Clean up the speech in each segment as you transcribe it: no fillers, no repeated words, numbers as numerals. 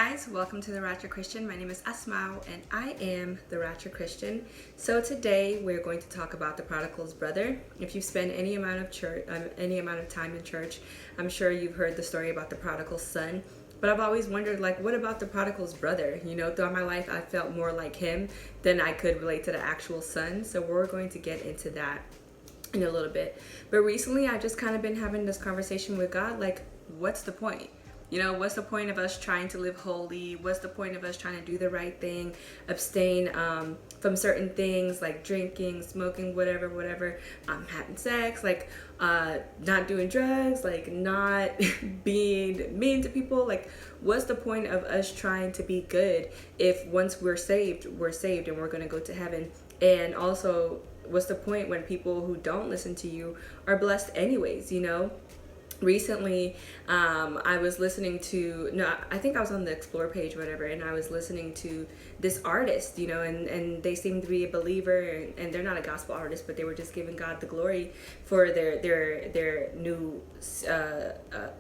guys, welcome to the Ratchet Christian. My name is Asmao and I am the Ratchet Christian. So today we're going to talk about the prodigal's brother. If you've spent any amount of time in church, I'm sure you've heard the story about the prodigal son. But I've always wondered, what about the prodigal's brother? Throughout my life, I felt more like him than I could relate to the actual son. So we're going to get into that in a little bit. But recently, I've just kind of been having this conversation with God, what's the point? What's the point of us trying to live holy? What's the point of us trying to do the right thing, abstain from certain things like drinking, smoking, whatever, having sex, not doing drugs, not being mean to people? What's the point of us trying to be good if once we're saved and we're going to go to heaven? And also, what's the point when people who don't listen to you are blessed anyways, Recently, I was listening to, I think I was on the Explore page, and I was listening to this artist, and they seemed to be a believer, and they're not a gospel artist, but they were just giving God the glory for their new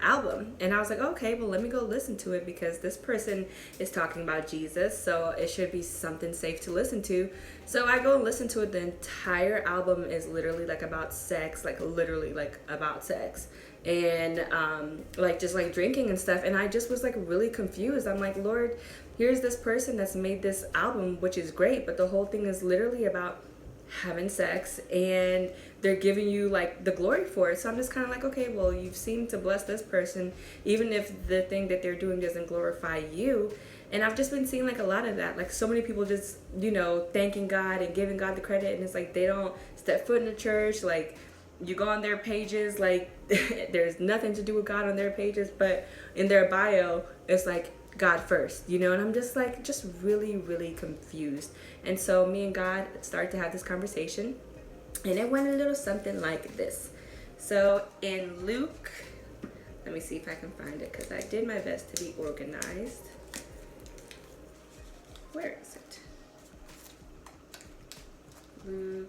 album. And I was like, okay, well, let me go listen to it because this person is talking about Jesus, so it should be something safe to listen to. So I go and listen to it. The entire album is literally about sex, literally about sex. And just drinking and stuff, and I just was really confused. I'm like, Lord, here's this person that's made this album, which is great, but the whole thing is literally about having sex, and they're giving you the glory for it. So I'm just kind of okay, well, you've seemed to bless this person even if the thing that they're doing doesn't glorify you. And I've just been seeing a lot of that, so many people just thanking God and giving God the credit, and it's they don't step foot in the church. You go on their pages, there's nothing to do with God on their pages, but in their bio, it's God first, and I'm just just really, really confused. And so me and God started to have this conversation, and it went a little something like this. So in Luke, let me see if I can find it, because I did my best to be organized. Where is it? Luke.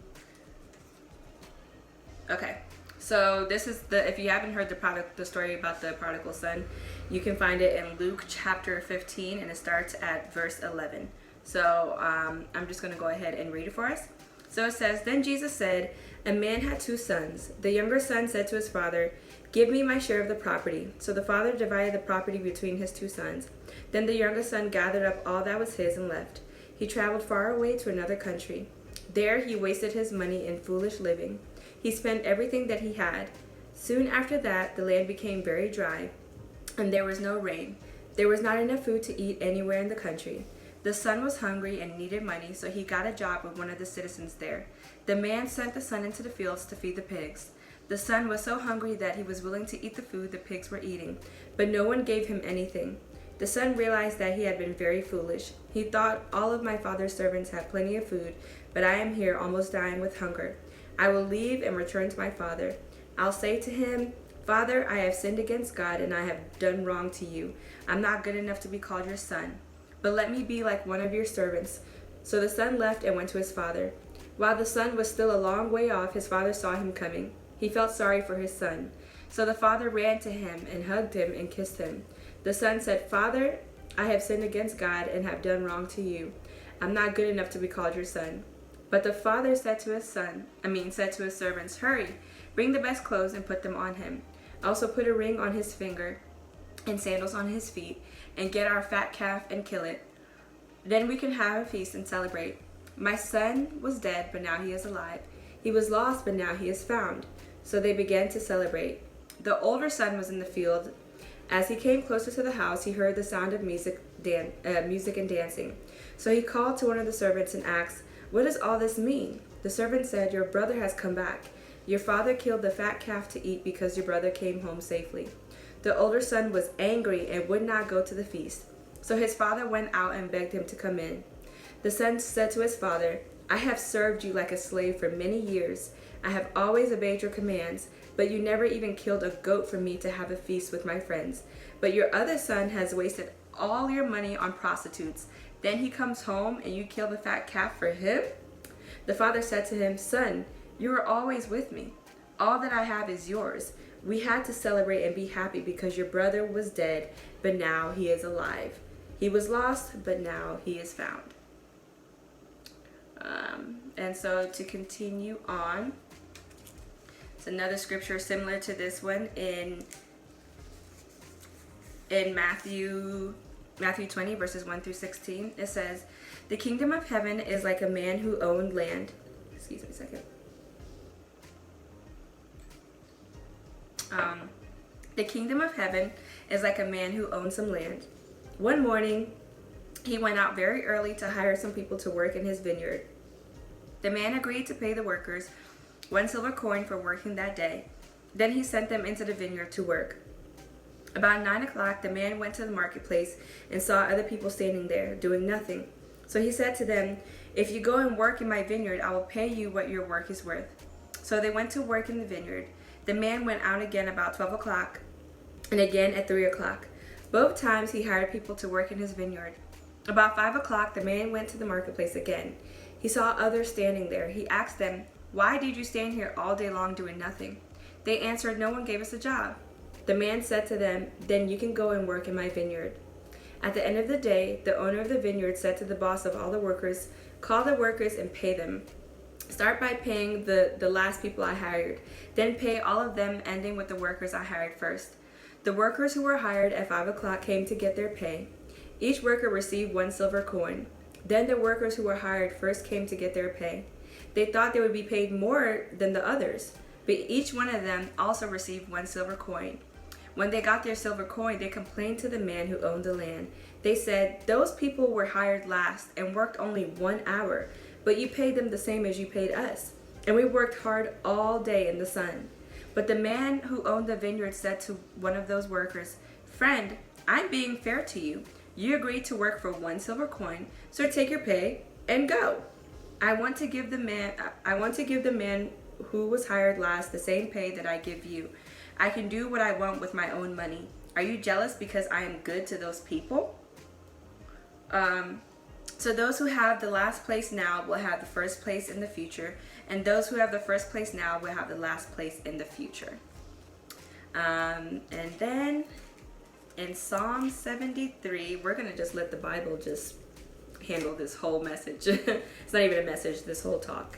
Okay, so this is if you haven't heard the story about the prodigal son, you can find it in Luke chapter 15, and it starts at verse 11. So I'm just going to go ahead and read it for us. So it says, "Then Jesus said, a man had 2 sons. The younger son said to his father, 'Give me my share of the property.' So the father divided the property between his 2 sons. Then the younger son gathered up all that was his and left. He traveled far away to another country. There he wasted his money in foolish living. He spent everything that he had. Soon after that, the land became very dry, and there was no rain. There was not enough food to eat anywhere in the country. The son was hungry and needed money, so he got a job with one of the citizens there. The man sent the son into the fields to feed the pigs. The son was so hungry that he was willing to eat the food the pigs were eating, but no one gave him anything. The son realized that he had been very foolish. He thought, all of my father's servants have plenty of food, but I am here almost dying with hunger. I will leave and return to my father. I'll say to him, 'Father, I have sinned against God and I have done wrong to you. I'm not good enough to be called your son, but let me be like one of your servants.' So the son left and went to his father. While the son was still a long way off, his father saw him coming. He felt sorry for his son. So the father ran to him and hugged him and kissed him. The son said, 'Father, I have sinned against God and have done wrong to you. I'm not good enough to be called your son.' But the father said to his servants, 'Hurry, bring the best clothes and put them on him. Also put a ring on his finger and sandals on his feet, and get our fat calf and kill it. Then we can have a feast and celebrate. My son was dead, but now he is alive. He was lost, but now he is found.' So they began to celebrate. The older son was in the field. As he came closer to the house, he heard the sound of music and dancing. So he called to one of the servants and asked, 'What does all this mean?' The servant said, 'Your brother has come back. Your father killed the fat calf to eat because your brother came home safely.' The older son was angry and would not go to the feast. So his father went out and begged him to come in. The son said to his father, 'I have served you like a slave for many years. I have always obeyed your commands, but you never even killed a goat for me to have a feast with my friends. But your other son has wasted all your money on prostitutes. Then he comes home and you kill the fat calf for him?' The father said to him, 'Son, you are always with me. All that I have is yours. We had to celebrate and be happy because your brother was dead, but now he is alive. He was lost, but now he is found. And so to continue on, it's another scripture similar to this one in Matthew 20 verses 1 through 16. It says, "The kingdom of heaven is like a man who owned land." Excuse me a second. The kingdom of heaven is like a man who owned some land. One morning, he went out very early to hire some people to work in his vineyard. The man agreed to pay the workers 1 silver coin for working that day. Then he sent them into the vineyard to work. About 9 o'clock, the man went to the marketplace and saw other people standing there, doing nothing. So he said to them, "If you go and work in my vineyard, I will pay you what your work is worth." So they went to work in the vineyard. The man went out again about 12 o'clock and again at 3 o'clock. Both times he hired people to work in his vineyard. About 5 o'clock, the man went to the marketplace again. He saw others standing there. He asked them, "Why did you stand here all day long doing nothing?" They answered, "No one gave us a job." The man said to them, "Then you can go and work in my vineyard." At the end of the day, the owner of the vineyard said to the boss of all the workers, "Call the workers and pay them. Start by paying the last people I hired. Then pay all of them, ending with the workers I hired first." The workers who were hired at 5 o'clock came to get their pay. Each worker received 1 silver coin. Then the workers who were hired first came to get their pay. They thought they would be paid more than the others, but each one of them also received 1 silver coin. When they got their silver coin, they complained to the man who owned the land. They said, "Those people were hired last and worked only 1 hour, but you paid them the same as you paid us, and we worked hard all day in the sun." But the man who owned the vineyard said to one of those workers, "Friend, I'm being fair to you. You agreed to work for 1 silver coin, so take your pay and go. I want to give the man who was hired last the same pay that I give you. I can do what I want with my own money. Are you jealous because I am good to those people?" So those who have the last place now will have the first place in the future, and those who have the first place now will have the last place in the future. And then in Psalm 73, we're going to just let the Bible just handle this whole message. It's not even a message, this whole talk.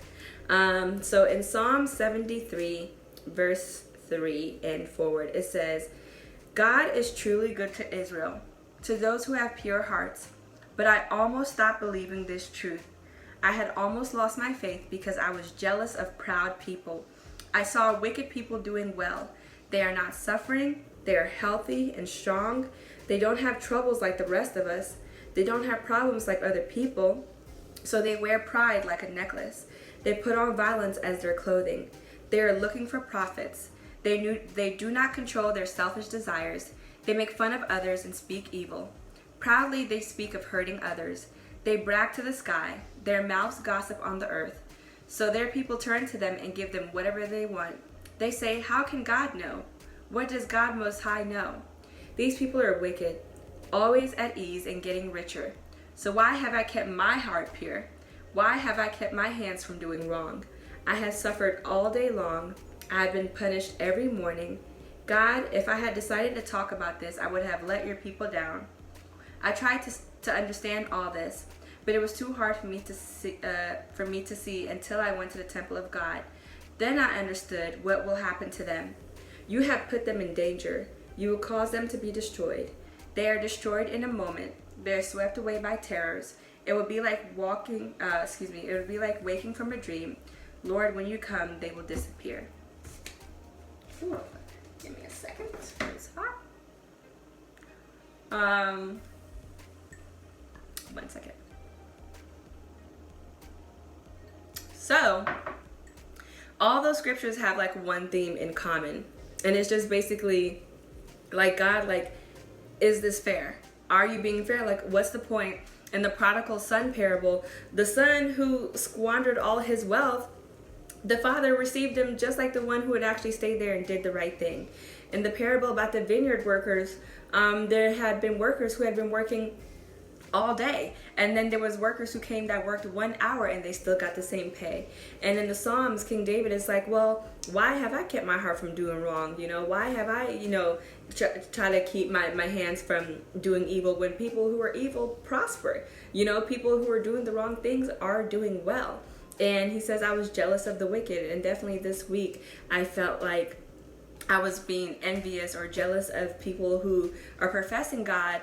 So in Psalm 73, verse 3 and forward, it says, "God is truly good to Israel, to those who have pure hearts. But I almost stopped believing this truth. I had almost lost my faith because I was jealous of proud people. I saw wicked people doing well. They are not suffering. They are healthy and strong. They don't have troubles like the rest of us. They don't have problems like other people. So they wear pride like a necklace. They put on violence as their clothing. They are looking for profits. They do not control their selfish desires. They make fun of others and speak evil. Proudly they speak of hurting others. They brag to the sky. Their mouths gossip on the earth. So their people turn to them and give them whatever they want. They say, 'How can God know? What does God Most High know?' These people are wicked, always at ease and getting richer. So why have I kept my heart pure? Why have I kept my hands from doing wrong? I have suffered all day long. I have been punished every morning. God, if I had decided to talk about this, I would have let your people down. I tried to understand all this, but it was too hard for me to see until I went to the temple of God. Then I understood what will happen to them. You have put them in danger. You will cause them to be destroyed. They are destroyed in a moment. They are swept away by terrors. It would be like It would be like waking from a dream. Lord, when you come, they will disappear." Ooh, give me a second. It's hot. 1 second. So, all those scriptures have like one theme in common, and it's just basically like, God, like, is this fair? Are you being fair? Like, what's the point? In the prodigal son parable, the son who squandered all his wealth, the father received him just like the one who had actually stayed there and did the right thing. In the parable about the vineyard workers, there had been workers who had been working all day. And then there was workers who came that worked 1 hour and they still got the same pay. And in the Psalms, King David is like, well, why have I kept my heart from doing wrong? Why have I, try to keep my hands from doing evil when people who are evil prosper? People who are doing the wrong things are doing well. And he says, I was jealous of the wicked. And definitely this week, I felt like I was being envious or jealous of people who are professing God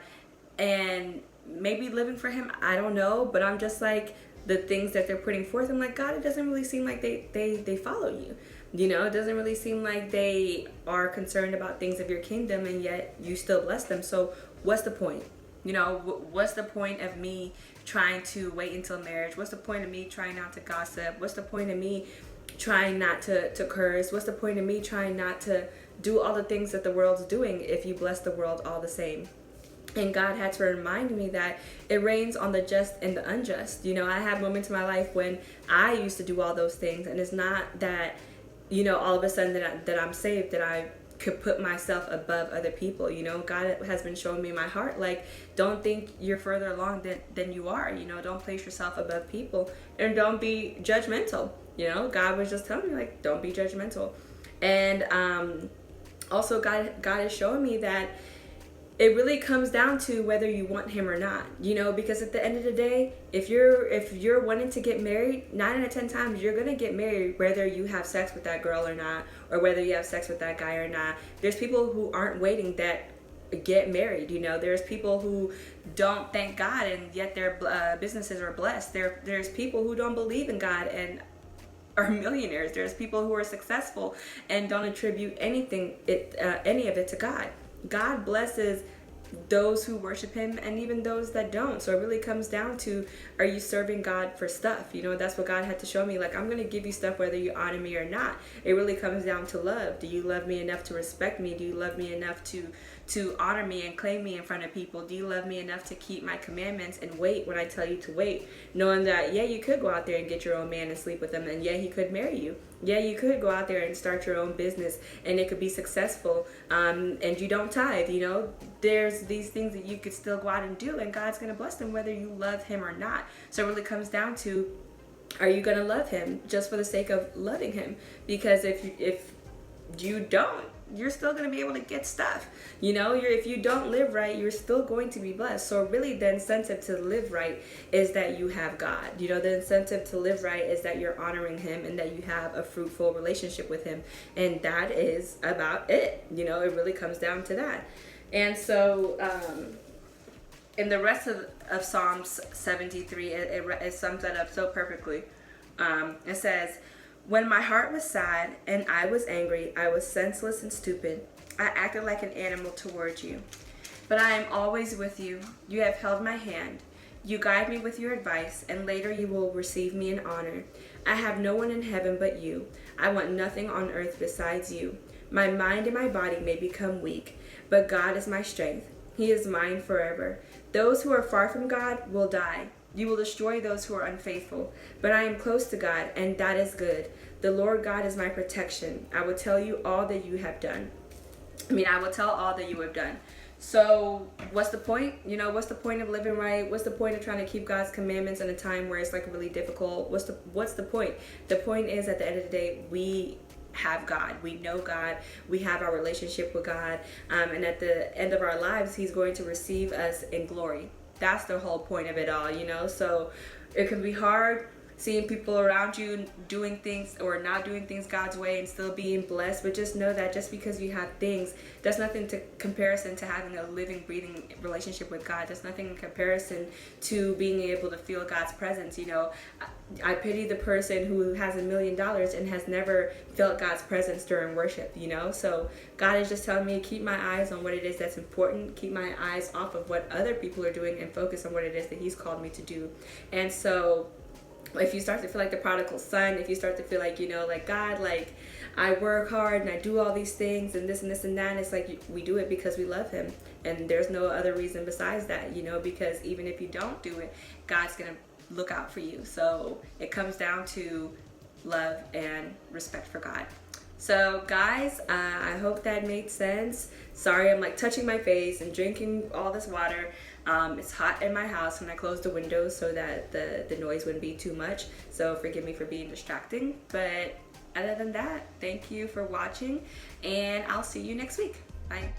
and maybe living for him. I don't know, but I'm just like, the things that they're putting forth, I'm like, God, it doesn't really seem like they follow you. It doesn't really seem like they are concerned about things of your kingdom, and yet you still bless them. So what's the point? What's the point of me trying to wait until marriage? What's the point of me trying not to gossip? What's the point of me trying not to curse? What's the point of me trying not to do all the things that the world's doing if you bless the world all the same? And God had to remind me that it rains on the just and the unjust. I have moments in my life when I used to do all those things, and it's not that, all of a sudden that I'm saved, that I could put myself above other people. God has been showing me my heart, like, don't think you're further along than you are. Don't place yourself above people, and don't be judgmental. God was just telling me, like, don't be judgmental. And also God is showing me that it really comes down to whether you want him or not, because at the end of the day, if you're wanting to get married, 9 out of 10 times you're going to get married whether you have sex with that girl or not, or whether you have sex with that guy or not. There's people who aren't waiting that get married. There's people who don't thank God and yet their businesses are blessed. There's people who don't believe in God and are millionaires. There's people who are successful and don't attribute any of it to God. God blesses those who worship him and even those that don't. So it really comes down to, are you serving God for stuff? That's what God had to show me. Like, I'm going to give you stuff whether you honor me or not. It really comes down to love. Do you love me enough to respect me? Do you love me enough to honor me and claim me in front of people? Do you love me enough to keep my commandments and wait when I tell you to wait? Knowing that, yeah, you could go out there and get your own man and sleep with him, and yeah, he could marry you. Yeah, you could go out there and start your own business and it could be successful, and you don't tithe. There's these things that you could still go out and do, and God's going to bless them whether you love him or not. So it really comes down to, are you going to love him just for the sake of loving him? Because if you don't, you're still going to be able to get stuff. If you don't live right, you're still going to be blessed. So really the incentive to live right is that you have God. The incentive to live right is that you're honoring him and that you have a fruitful relationship with him. And that is about it. It really comes down to that. And so in the rest of Psalms 73, it sums that up so perfectly. It says, when my heart was sad and I was angry, I was senseless and stupid. I acted like an animal towards you. But I am always with you. You have held my hand. You guide me with your advice, and later you will receive me in honor. I have no one in heaven but you. I want nothing on earth besides you. My mind and my body may become weak, but God is my strength. He is mine forever. Those who are far from God will die. You will destroy those who are unfaithful. But I am close to God, and that is good. The Lord God is my protection. I will tell you all that you have done. I will tell all that you have done. So what's the point? What's the point of living right? What's the point of trying to keep God's commandments in a time where it's like really difficult? What's the point? The point is, at the end of the day, we have God. We know God. We have our relationship with God. And at the end of our lives, he's going to receive us in glory. That's the whole point of it all, So it can be hard seeing people around you doing things or not doing things God's way and still being blessed. But just know that just because you have things, that's nothing to comparison to having a living, breathing relationship with God. That's nothing in comparison to being able to feel God's presence. I pity the person who has $1 million and has never felt God's presence during worship, So God is just telling me to keep my eyes on what it is that's important, keep my eyes off of what other people are doing, and focus on what it is that he's called me to do. And so if you start to feel like the prodigal son, if you start to feel like, like, God, like, I work hard and I do all these things and this and this and that, and it's like we do it because we love him. And there's no other reason besides that, because even if you don't do it, God's going to look out for you. So it comes down to love and respect for God. So guys, I hope that made sense. Sorry, I'm like touching my face and drinking all this water. It's hot in my house and I closed the windows so that the noise wouldn't be too much. So forgive me for being distracting. But other than that, thank you for watching and I'll see you next week. Bye.